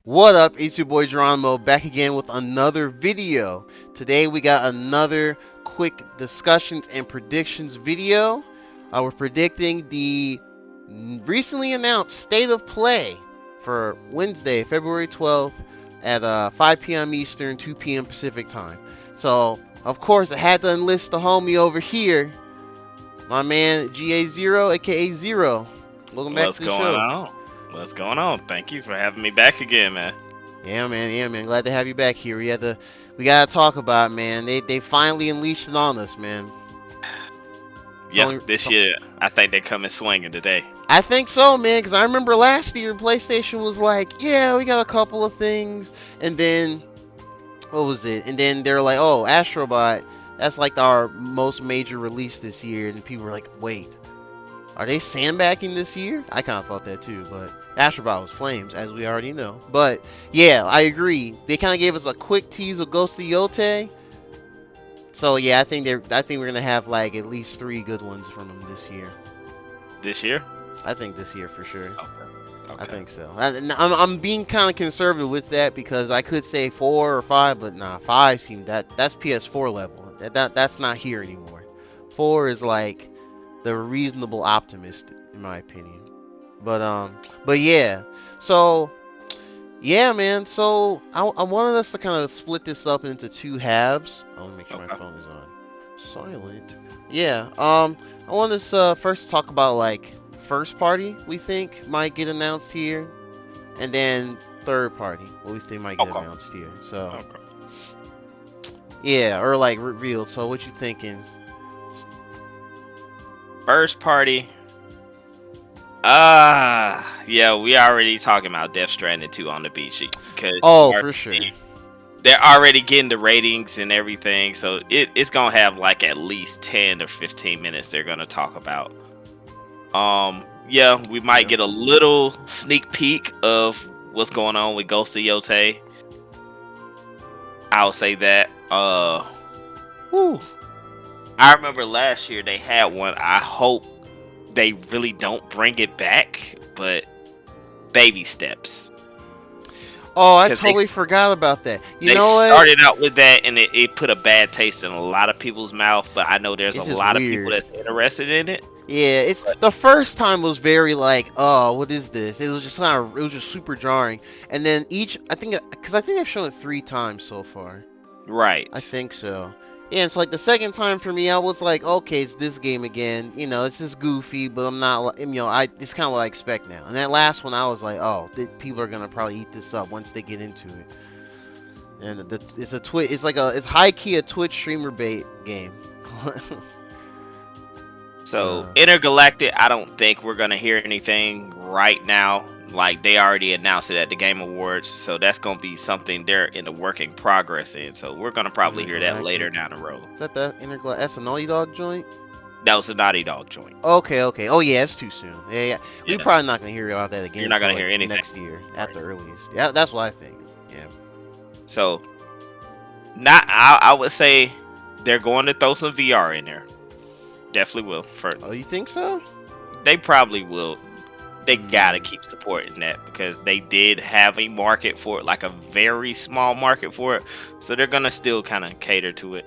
What up? It's your boy Geronimo back again with another video. Today we got another quick discussions and predictions video. We're predicting the recently announced state of play for Wednesday, February 12th at 5 p.m. Eastern, 2 p.m. Pacific time. So, of course, I had to enlist the homie over here, my man GA0, aka Zero. Welcome back What's to the going show. on? What's going on? Thank you for having me back again, man. Yeah, man. Yeah, man. Glad to have you back here. We gotta talk about it, man. They finally unleashed it on us, man. Yeah, Sony, this year I think they're coming swinging today. I think so, man. Because I remember last year PlayStation was like, yeah, we got a couple of things, and then what was it? And then they're like, oh, Astrobot. That's like our most major release this year, and people were like, wait, are they sandbagging this year? I kind of thought that too, but Astrobot was flames, as we already know. But yeah, I agree. They kind of gave us a quick tease with Ghost of Yote. So yeah, I think we're gonna have like at least three good ones from them this year. This year? I think this year for sure. Okay. I Okay. think so. I'm being kind of conservative with that because I could say 4 or 5, but nah, 5 seemed that's PS4 level. That's not here anymore. 4 is like the reasonable optimist in my opinion. But yeah. So yeah, man. So I wanted us to kind of split this up into two halves. I want to make sure my Okay. phone is on silent. Yeah. I want us first talk about like first party we think might get announced here, and then third party what we think might get Okay. announced here. So Okay. yeah, or like revealed. So what you thinking? First party. Yeah, we already talking about Death Stranding 2 on the beat sheet because Oh, for sure. they're already getting the ratings and everything, so it's gonna have like at least 10 or 15 minutes they're gonna talk about. Yeah, we might Yeah. get a little sneak peek of what's going on with Ghost of Yote. I'll say that. Whew. I remember last year they had one. I hope they really don't bring it back, but baby steps. Oh, I Because they totally forgot about that. You they know what? started out with that and it put a bad taste in a lot of people's mouth, but I know there's a It's just lot of people weird. that's interested in it. Yeah, it's But the first time was very like, oh, what is this? It was just kind of, it was just super jarring. And then because I think I've shown it 3 times so far. I right. think so. Yeah, it's like the second time for me, I was like, okay, it's this game again. You know, it's just goofy, but I'm not, it's kind of what I expect now. And that last one, I was like, oh, people are gonna probably eat this up once they get into it. And it's high key a Twitch streamer bait game. but So Intergalactic, I don't think we're gonna hear anything right now. Like they already announced it at the Game Awards, so that's gonna be something they're in the working progress in. So we're gonna probably hear that later Intergalactic. down the road. Is that the Intergalactic? That's a Naughty Dog joint. That was a Naughty Dog joint. Okay, okay. Oh yeah, it's too soon. Yeah, yeah. We Yeah, probably not gonna hear about that you're again not until gonna like hear anything. next year at Right. the earliest. Yeah, that's what I think. Yeah. So not, I would say they're going to throw some VR in there. Definitely will. For Oh, you think so? they probably will. They gotta Hmm. keep supporting that because they did have a market for it, like a very small market for it. So they're gonna still kind of cater to it.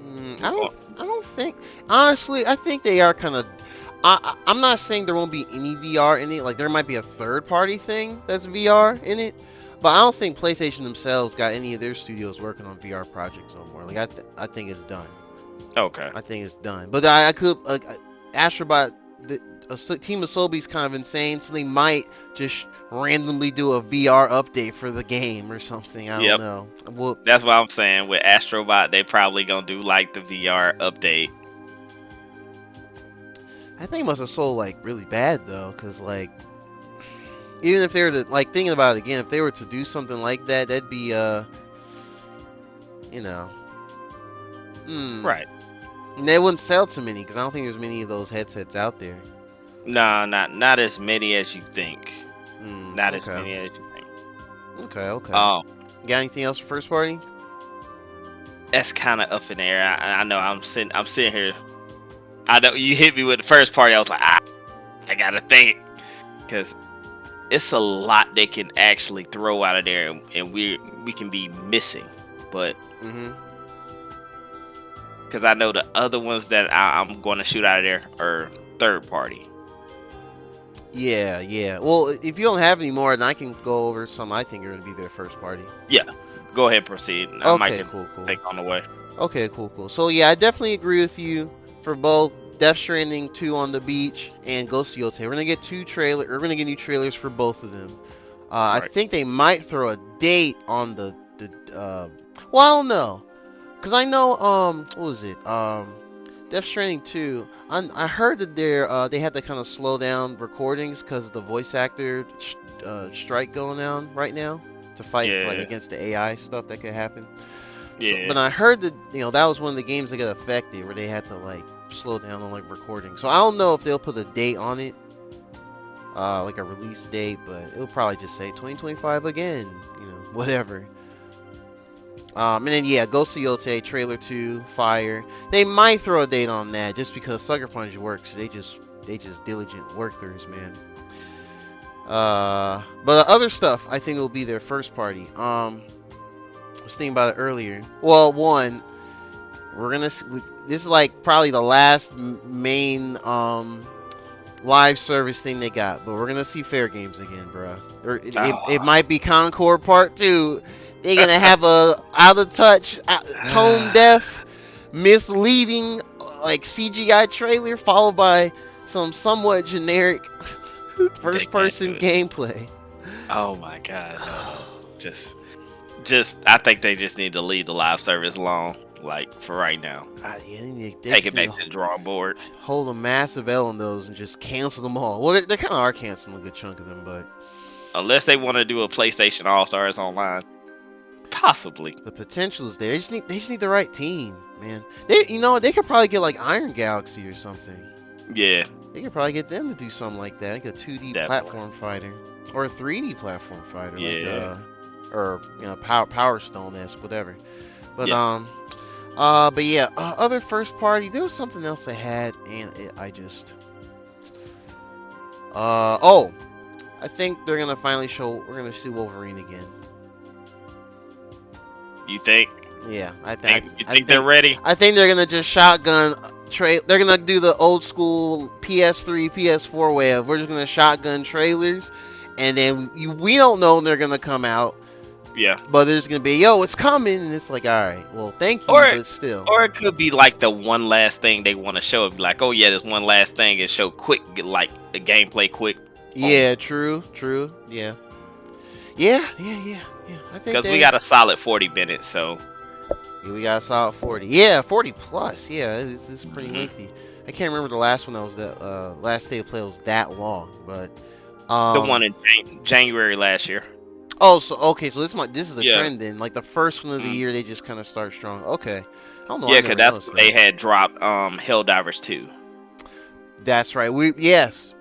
Mm, They're going, I don't think. Honestly, I think they are kind of. I'm not saying there won't be any VR in it. Like there might be a third party thing that's VR in it, but I don't think PlayStation themselves got any of their studios working on VR projects no more. Like I think it's done. okay. I think it's done. But I could Astrobot, team of Sobeys kind of insane, so they might just randomly do a VR update for the game or something. I don't Yep. know. Well, That's what I'm saying. With Astrobot, they probably gonna do like the VR update. I think it must have sold like really bad though, because like even if they were to like thinking about it again, if they were to do something like that, that'd be you know, hmm, Right. and they wouldn't sell too many because I don't think there's many of those headsets out there. No, not as many as you think. Hmm. Not as Okay. many as you think. Okay. Okay. Um, Got anything else for first party? that's kind of up in the air. I know I'm sitting here. I know you hit me with the first party. I was like, I gotta think because it's a lot they can actually throw out of there, and we can be missing. But Hmm. because I know the other ones that I'm going to shoot out of there are third party. Yeah, yeah. Well, if you don't have any more, then I can go over some I think are going to be their first party. Yeah, go ahead, proceed. I might Okay, can cool, cool. think on the way. Okay, cool, cool. So yeah, I definitely agree with you for both Death Stranding 2 on the beach and Ghost of Yotei. We're gonna get we're gonna get new trailers for both of them. I Right. think they might throw a date on the well, I don't know, cause I know what was it Death Stranding 2. I heard that they had to kind of slow down recordings because of the voice actor strike going on right now to fight for, like, Yeah. against the AI stuff that could happen. So, Yeah. but I heard that that was one of the games that got affected where they had to like slow down on like recording. So I don't know if they'll put a date on it, like a release date, but it'll probably just say 2025 again, whatever. And then yeah, Ghost of Yotei trailer 2, fire. They might throw a date on that just because Sucker Punch works. They just diligent workers, man. But other stuff I think will be their first party. I was thinking about it earlier. Well, one, we're gonna. This is like probably the last main live service thing they got, but we're gonna see Fair Games again, bro. Or it Oh. might be Concord Part 2. They're gonna have a out of touch, tone deaf, misleading like CGI trailer followed by some somewhat generic They first can't do person it. gameplay. Oh my god, no. Just I think they just need to leave the live service alone, like for right now. Yeah, they Take it just need back to to the drawing board. hold a massive L on those and just cancel them all. Well, they kind of are canceling a good chunk of them, but Unless they want to do a PlayStation All Stars online. Possibly. the potential is there. They just need the right team, man. They could probably get like Iron Galaxy or something. Yeah, They could probably get them to do something like that, like a 2D definitely. platform fighter or a 3D platform fighter, Yeah. or Power Stone esque, whatever. But Yeah. but yeah, other first party. There was something else I had, and I just oh, I think they're gonna finally show. We're gonna see Wolverine again. You think? Yeah, You think they're ready? I think they're gonna just shotgun They're gonna do the old school PS3, PS4 way of we're just gonna shotgun trailers, and then we don't know when they're gonna come out, Yeah. but there's gonna be it's coming, and it's like, all right, well, thank you, Or but still. or it could be like the one last thing they want to show. Be like, oh yeah, this one last thing and show quick, like the gameplay quick. Yeah, true. Yeah. Yeah. I think Because we got a solid 40 minutes, so we got a solid 40. Yeah, 40 plus. Yeah, it's pretty mhm. lengthy. I can't remember the last one that was that last day of play was that long, but The one in January last year. oh, so okay, so this is a Yeah. trend then. Like the first one of the Mhm. year, they just kind of start strong. Okay, I don't know. I Yeah, because never that's noticed when that. they had dropped Helldivers 2. That's right. Yes.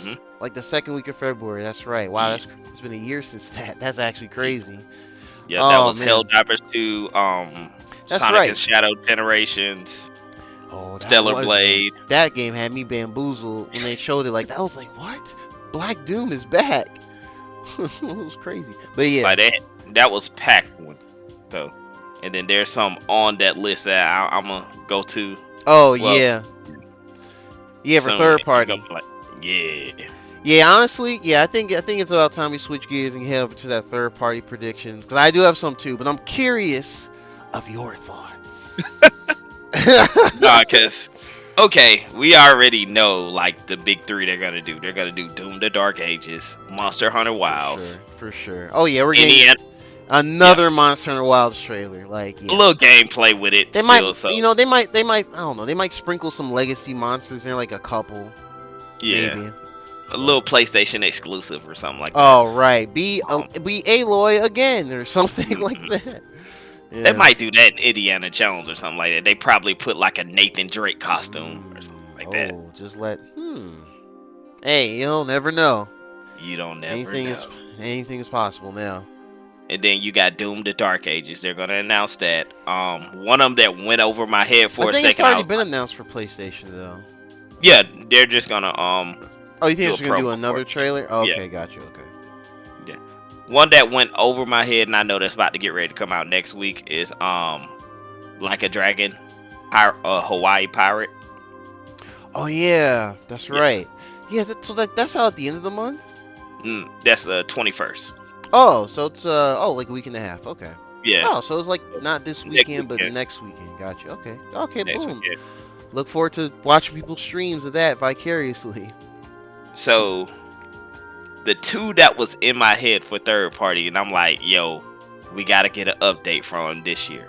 Hmm. Like the second week of February. That's right. Wow, Yeah. it's been a year since that. That's actually crazy. Yeah, that Oh was man, Helldivers 2, that's Sonic and right. Shadow Generations, Oh, that Stellar was man. Blade. That game had me bamboozled when they showed it. Like that, I was like, what? Black Doom is back. It was crazy. But yeah. Like that was packed one. So, and then there's some on that list that I'm gonna go to. Oh Well, yeah. Yeah, for soon. third party. Like, yeah. Yeah, honestly, yeah, I think it's about time we switch gears and head over to that third party predictions because I do have some too, but I'm curious of your thoughts. Nah, cause okay, we already know like the big three they're gonna do. They're gonna do Doom: The Dark Ages, Monster Hunter Wilds, For sure. Oh yeah, we're getting Indiana. Yeah, another Monster Hunter Wilds trailer. Like, a yeah, little gameplay with it they might, still. So they might, I don't know, they might sprinkle some legacy monsters in there, like a couple, yeah, maybe. a little PlayStation exclusive or something like that. Oh right, be Um, Aloy again or something like mhm. that. They Yeah. might do that in Indiana Jones or something like that. They probably put like a Nathan Drake costume or something like that. Oh, just Hey, you'll never know. You don't never Anything is know. anything is possible now. And then you got Doom: The Dark Ages. They're gonna announce that. One of them that went over my head I for a think it's second. I already was been like, announced for PlayStation though. yeah, they're just gonna Oh, you think do they're a just gonna do promo for another it. trailer? Yeah, Okay, got you. Okay. yeah. One that went over my head, and I know that's about to get ready to come out next week is like a dragon, Hawaii pirate. Oh yeah, that's Yeah, right. Yeah, that's out at the end of the month. that's the 21st. Oh, so it's like a week and a half. Okay. Yeah, Oh, so it's like not this next weekend, but weekend. next weekend. Gotcha. Okay. Okay. Next Boom. weekend. Look forward to watching people's streams of that vicariously. So the two that was in my head for third party, and I'm like, yo, we got to get an update from 'em this year.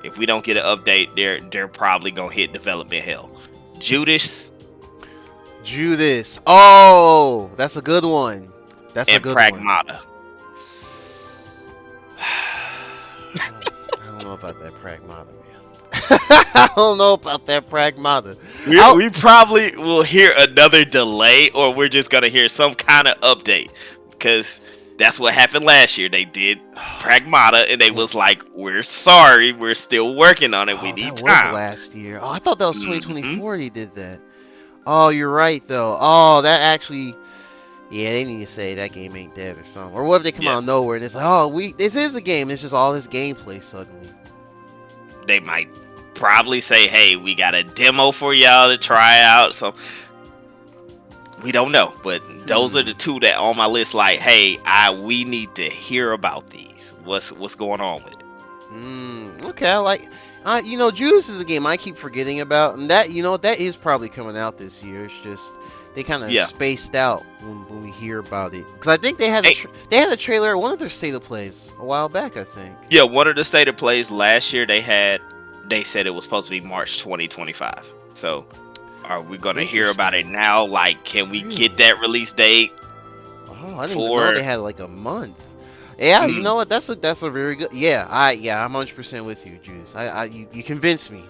If we don't get an update, they're probably gonna hit development hell. Judas Judas. Oh, that's a good one. That's a and good one. Pragmata. I don't know about that pragmata, man. I don't know about that pragmata. I'll, We probably will hear another delay, or we're just gonna hear some kind of update because that's what happened last year. They did Pragmata, and they yeah. was like, "We're sorry, we're still working on it. We Oh, need that was time." last year. Oh, I thought that was Hmm 2024 he did that. Oh, you're right though. Oh, that actually. Yeah, they need to say that game ain't dead or something. Or what if they come Yeah, out of nowhere and it's like, oh, this is a game. It's just all this gameplay suddenly. they might probably say, "Hey, we got a demo for y'all to try out." So we don't know, but those are Hmm. the two that on my list. Like, hey, we need to hear about these. What's going on with it? Okay, I like. Judas is a game I keep forgetting about, and that is probably coming out this year. It's just they kind of Yeah. spaced out when we hear about it. Because I think they had Hey, they had a trailer at one of their state of plays a while back. I think. yeah, one of the state of plays last year they said it was supposed to be March 2025. So are we gonna hear about it Interesting. now? Like, can we get Really? that release date Oh, I didn't even know for they had like a month. Yeah, you mm, know what? That's a very good. I'm 100% with you, Judas. You convinced me.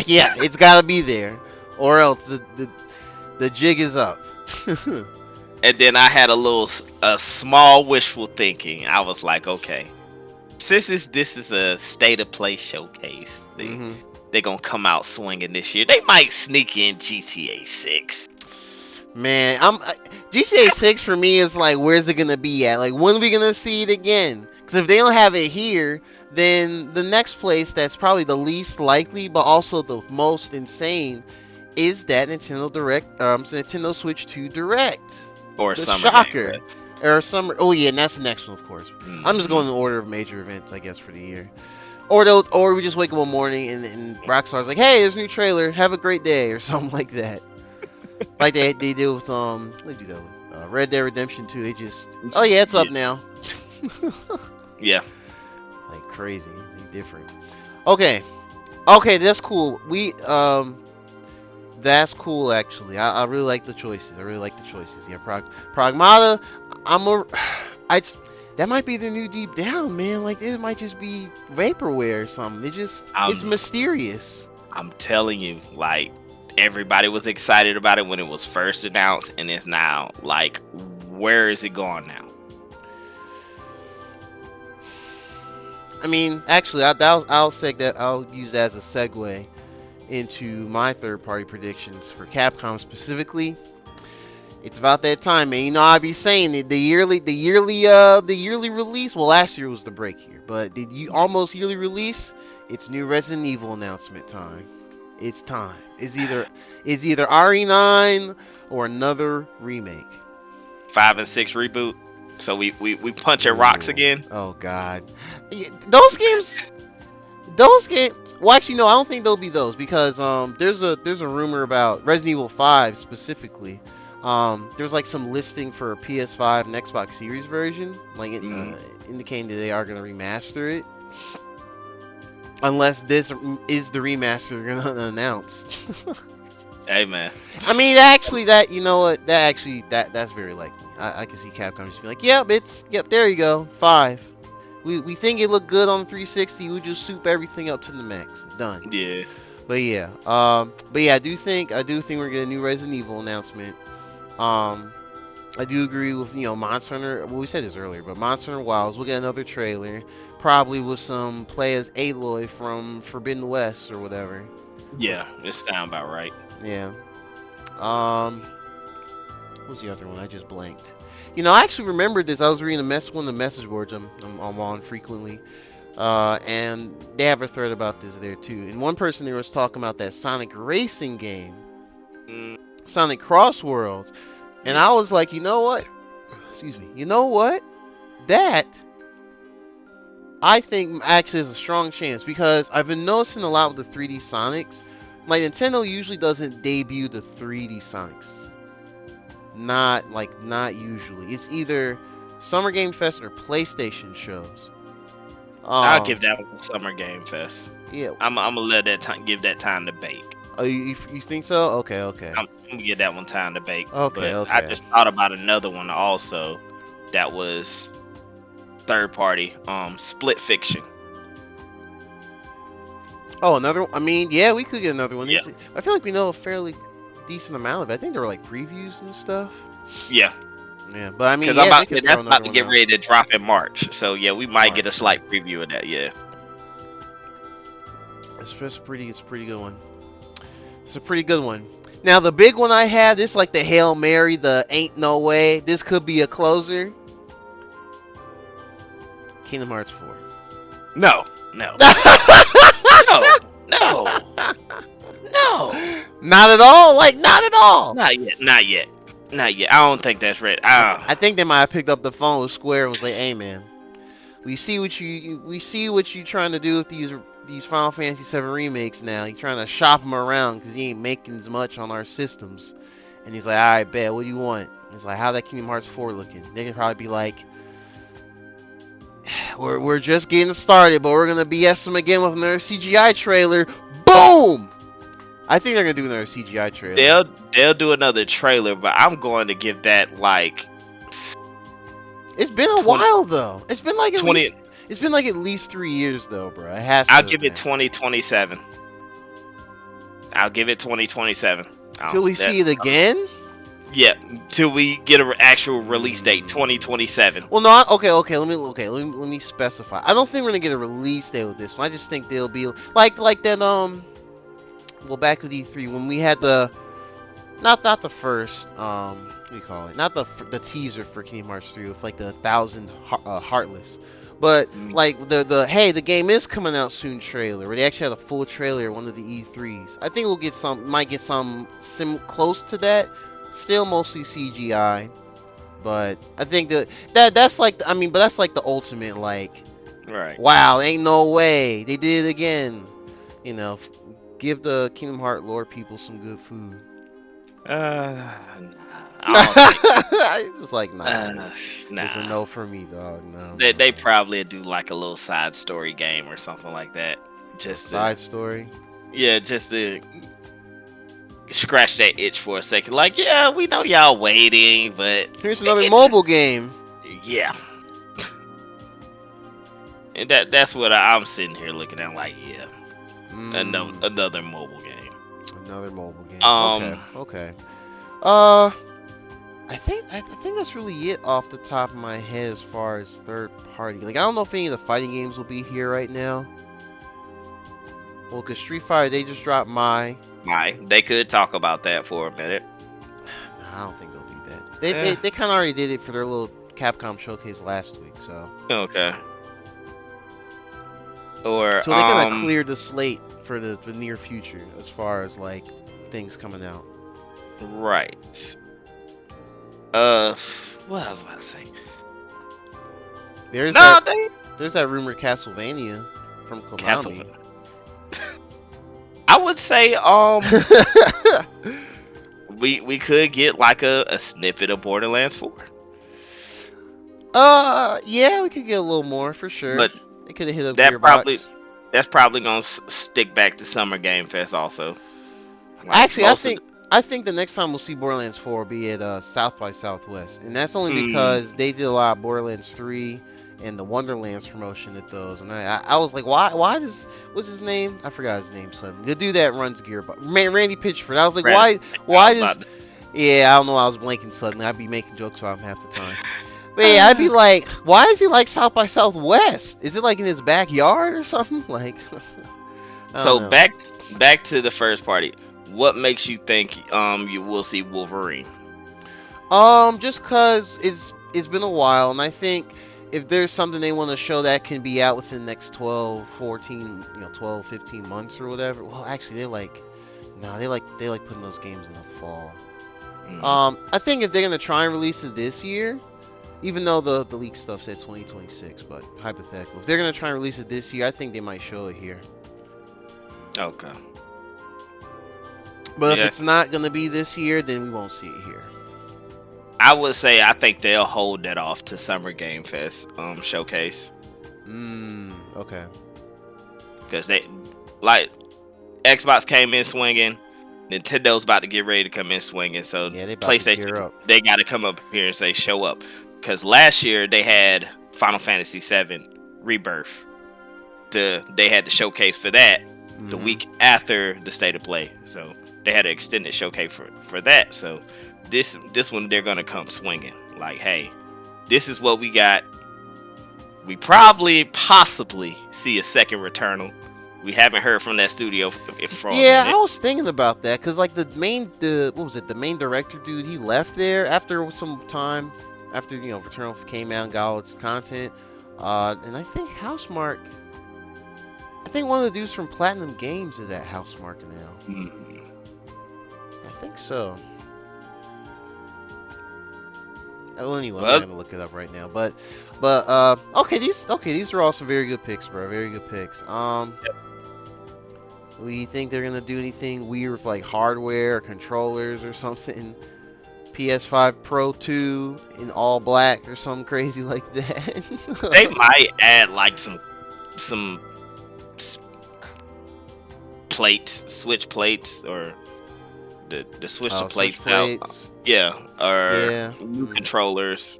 Yeah, it's got to be there, or else the jig is up. and then I had a small wishful thinking. I was like, okay, since this is a state of play showcase, Hmm. they gonna come out swinging this year. They might sneak in GTA 6. Man, GTA 6 for me is like, where's it gonna be at? Like, when are we gonna see it again? Because if they don't have it here, then the next place that's probably the least likely, but also the most insane, is that Nintendo Switch 2 Direct. Or The Summer Game shocker. Fest. Or summer. Oh yeah, and that's the next one, of course. I'm just Hmm going in order of major events, I guess, for the year. Or we just wake up one morning and Rockstar's like, "Hey, there's a new trailer. Have a great day," or something like that. Like they did with what did they do that with Red Dead Redemption 2. They just, oh yeah, it's Yeah. up now. Yeah. Like crazy. They different. Okay, okay, that's cool. That's cool actually. I really like the choices. I really like the choices. Yeah, Pragmata. I'm a. I. That might be their new Deep Down, man. Like it might just be vaporware or something. It's I'm mysterious. I'm telling you, like everybody was excited about it when it was first announced, and it's now like, where is it going now? I mean, actually, I'll say that I'll use that as a segue into my third party predictions for Capcom specifically. It's about that time, man. I be saying it. The yearly release. Well, last year was the break year, but almost yearly release. It's new Resident Evil announcement time. It's time. It's either RE9 or another remake. 5 and 6 reboot. So we punching rocks Ooh, again. oh God, yeah, those games. Those games. Well, actually, no. I don't think they'll be those because there's a rumor about Resident Evil 5 specifically. There's like some listing for a PS5 and Xbox Series version, like Mm, indicating that they are gonna remaster it. Unless this is the remaster they're gonna announce. hey man. I mean, actually, that you know what? That's very likely. I can see Capcom just be like, yep, there you go, 5. We think it looked good on the 360. We just soup everything up to the max. Done. Yeah. But yeah, I do think we're getting a new Resident Evil announcement. Um, I do agree with Monster Hunter. Well, we said this earlier, but Monster Hunter Wilds, we'll get another trailer, probably with some play as Aloy from Forbidden West or whatever. Yeah. It sound about right. Yeah. Um, What was the other one? I just blanked. I actually remembered this. I was reading one of the message boards I'm on frequently. And they have a thread about this there too. And one person there was talking about that Sonic racing game, Mm, Sonic Cross Worlds. And yeah. I was like, you know what? Excuse me. You know what? That I think actually has a strong chance because I've been noticing a lot with the 3D Sonics. Like Nintendo usually doesn't debut the 3D Sonics. Not usually. It's either Summer Game Fest or PlayStation shows. I'll give Um, that one a Summer Game Fest. yeah. I'm gonna let that time give that time to bake. Oh, you think so? Okay, okay, I'm gonna give that one time to bake. okay, But I okay. just thought about another one also that was third party. Split Fiction. Oh, another. I mean, yeah, we could get another one. Yeah, I feel like we know a fairly decent amount of it. I think there were like previews and stuff. yeah. Yeah, but I mean, Because I'm yeah, they about to say could throw that's about another to one get out. ready to drop in March. So yeah, we might get a March, yeah. slight preview of that. Yeah. It's pretty. It's a pretty good one. It's a pretty good one. Now the big one I have, this like the Hail Mary, the ain't no way. This could be a closer. Kingdom Hearts 4. No, no, no, no, no. Not at all. Like not at all. Not yet. Not yet. Not yet. I don't think that's ready. I think they might have picked up the phone with Square and was like, "Hey man, we see what you trying to do with these Final Fantasy 7 remakes now. You're trying to shop them around because you ain't making as much on our systems." And he's like, "All right, bet. What do you want?" He's like, "How that Kingdom Hearts 4 looking?" They could probably be like, "We're just getting started, but we're gonna BS them again with another CGI trailer." Boom! I think they're gonna do another CGI trailer. they'll do another trailer, but I'm going to give that like It's been a 20, while though. It's been like at 20 least it's been like at least 3 years though, bro. It has to I'll have give it been. 2027. I'll give it 2027. Till we see it again? Yeah, till we get an actual release date, Mm. 2027. Well, no. Okay. Let me specify. I don't think we're gonna get a release date with this one. I just think they'll be like that. Well, back with E3 when we had the not the first what do you call it? Not the teaser for Kingdom Hearts 3 with like the 1,000 Heartless, but Mm. like the hey the game is coming out soon trailer where they actually had a full trailer at one of the E3s. I think we'll get might get some close to that. Still mostly CGI, but I think that's like but that's like the ultimate like Right. wow, ain't no way they did it again. You know, give the Kingdom Heart lore people some good food. I don't think. It's just like nah. It's a Nah. no for me, dog. No. They probably do like a little side story game or something like that. Just to, Side story. yeah, just to scratch that itch for a second. Like, yeah, we know y'all waiting, but Here's another it mobile game. yeah. And that's what I'm sitting here looking at. Like, yeah, Mm, another mobile game. another mobile game. Um, Okay. Uh, I think that's really it off the top of my head as far as third party. Like I don't know if any of the fighting games will be here right now. Well, cause Street Fighter they just dropped they could talk about that for a minute. I don't think they'll do that. They Yeah. they kind of already did it for their little Capcom showcase last week, so Okay. Or they're gonna clear the slate for the near future as far as like things coming out. right. What I was about to say? There's No, that they there's that rumored Castlevania from Konami. Castlevania. I would say we could get like a snippet of Borderlands 4. Yeah, we could get a little more for sure. But They could have hit up that Gearbox. that's probably gonna stick back to Summer Game Fest also. Like Actually, most of I think the next time we'll see Borderlands 4 will be at South by Southwest, and that's only because they did a lot of Borderlands 3 and the Wonderlands promotion at those. And I was like, what's his name? I forgot his name suddenly. The dude that runs Gearbox, Randy Pitchford. I was like, Randy- why I was does about to- yeah, I don't know. I was blanking suddenly. I'd be making jokes about him half the time. But yeah, I'd be like, why is he like South by Southwest? Is it like in his backyard or something? Like, I So don't know. back to the first party. What makes you think you will see Wolverine? Just cause it's been a while, and I think if there's something they want to show that can be out within the next 12, 14, 12, 15 months or whatever. Well, actually, no, they like putting those games in the fall. Mm. I think if they're gonna try and release it this year, even though the leak stuff said 2026, but hypothetical, if they're gonna try and release it this year, I think they might show it here. Okay. But if Yeah, it's not gonna be this year, then we won't see it here. I would say I think they'll hold that off to Summer Game Fest showcase Okay. because they like Xbox came in swinging. Nintendo's about to get ready to come in swinging, so Yeah, they about to gear PlayStation up. they got to come up here and say show up. Because last year they had Final Fantasy VII Rebirth. They had the showcase for that the Hmm. week after the State of Play, so they had an extended showcase for that. So this one they're gonna come swinging like, hey, this is what we got. We probably possibly see a second Returnal. We haven't heard from that studio for a Yeah, I minute. was thinking about that because like the what was it, the main director dude, he left there after some time, after Returnal came out and got all its content. And I think Housemark, I think one of the dudes from Platinum Games is at Housemark now. Mhm. I think so. Well, anyway, I'm not Well, gonna look it up right now, but these are all some very good picks, bro. Very good picks. Do you think they're gonna do anything weird with like hardware or controllers or something? PS5 Pro 2 in all black or something crazy like they that. might add like some s- plates, switch plates, or the switch the Oh, switch plates out. plates. Yeah, or Yeah. new controllers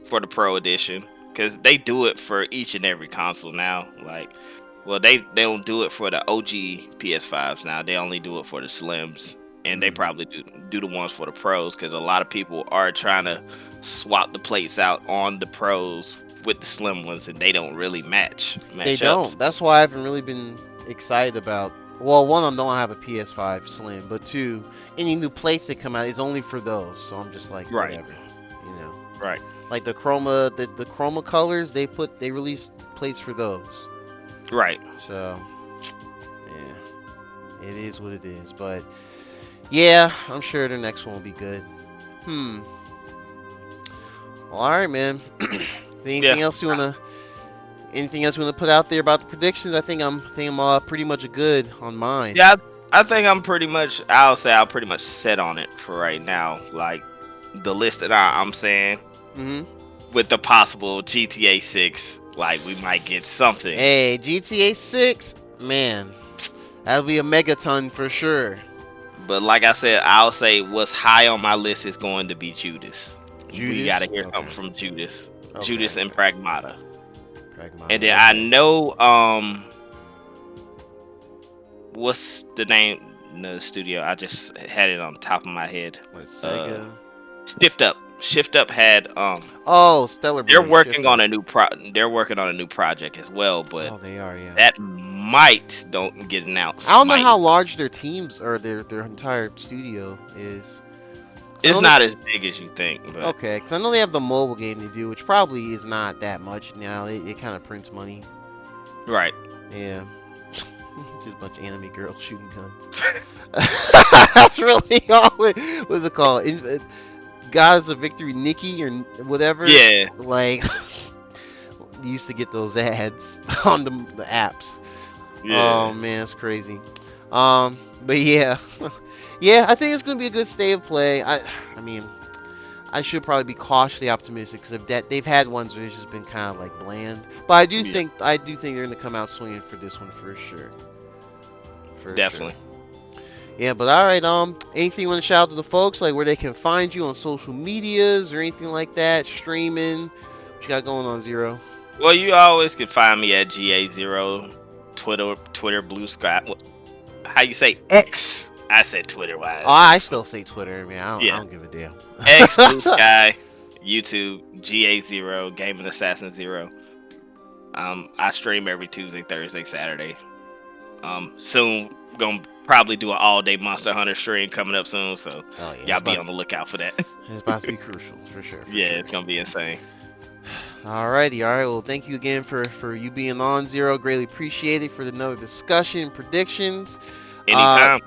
for the Pro Edition because they do it for each and every console now. Like, well, they don't do it for the OG PS5s now. They only do it for the Slims, and they Mm. probably do the ones for the Pros because a lot of people are trying to swap the plates out on the Pros with the Slim ones, and they don't really They match up. don't. That's why I haven't really been excited about. Well, one, I don't have a PS5 Slim, but two, any new plates that come out is only for those. So I'm just like, Right, whatever, you know. right, Like the chroma colors, they release plates for those. right. So yeah, it is what it is. But yeah, I'm sure the next one will be good. Hmm. Well, all right, man. Yeah, anything else you wanna Anything else you wanna put out there about the predictions? I think I'm pretty much good on mine. yeah. I think I'm pretty much. I'll say I'll pretty much set on it for right now. Like the list that I'm saying Hmm. with the possible GTA 6, like we might get something. Hey, GTA 6, man, that'll be a megaton for sure. But like I said, I'll say what's high on my list is going to be Judas. We got to Judas. hear something Okay. from Judas. Okay. Judas and Okay. Pragmata. And Pragmata. then I Okay. know what's the name of the studio? I just had it on top of my head. What, Uh Sega? Shift Up. Shift Up had Oh, Stellar they're Blade. working Shift on up. a new they're working on a new project as well, but Oh, they are. Yeah. that might don't get I announced. don't know Might. how large their teams or their entire studio is. 'Cause I It's know not as big as you think, but okay, because I know they have the mobile game they do, which probably is not that much now. It kind of prints money. right. Yeah. Just a bunch of anime girls shooting guns. That's really all what's it called? Goddess of Victory Nikki or whatever. Yeah, Like, you used to get those ads on the apps. yeah, Oh man, it's crazy. But yeah, yeah, I think it's gonna be a good state of play. I mean, I should probably be cautiously optimistic because that they've had ones where it's just been kind of like bland. But yeah, I do think they're gonna come out swinging for this one for sure, for sure. definitely. Yeah, but all right. Anything you want to shout out to the folks, like where they can find you on social medias or anything like that, streaming? What you got going on, Zero? Well, you always can find me at GA0, Twitter, Blue Sky. How you say X? I said Twitter. Why Oh, I said I still say Twitter. Man, I yeah, don't give a damn. X, Blue Sky, YouTube, GA0, Gaming Assassin 0. I stream every Tuesday, Thursday, Saturday. Soon gonna probably do an all day Monster Hunter stream coming up soon, so Oh yeah, y'all be on the lookout for that. it's about to be crucial for sure, for Yeah, sure. it's gonna be insane. Alrighty, all right. Well, thank you again for you being on, Zero. Greatly appreciated for another discussion, predictions. Uh, Anytime.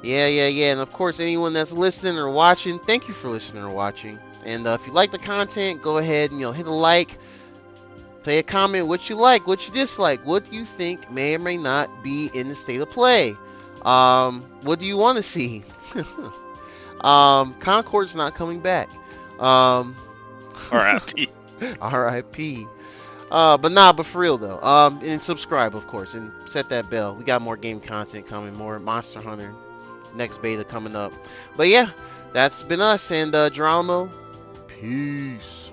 yeah. And of course, anyone that's listening or watching, thank you for listening or watching. And if you like the content, go ahead and hit a like, play a comment, what you like, what you dislike, what do you think may or may not be in the state of play. What do you want to see? Concord's not coming back. Um, R.I.P. R.I.P. But for real though. And subscribe, of course, and set that bell. We got more game content coming, more Monster Hunter, next beta coming up. But yeah, that's been us and Geronimo. Peace.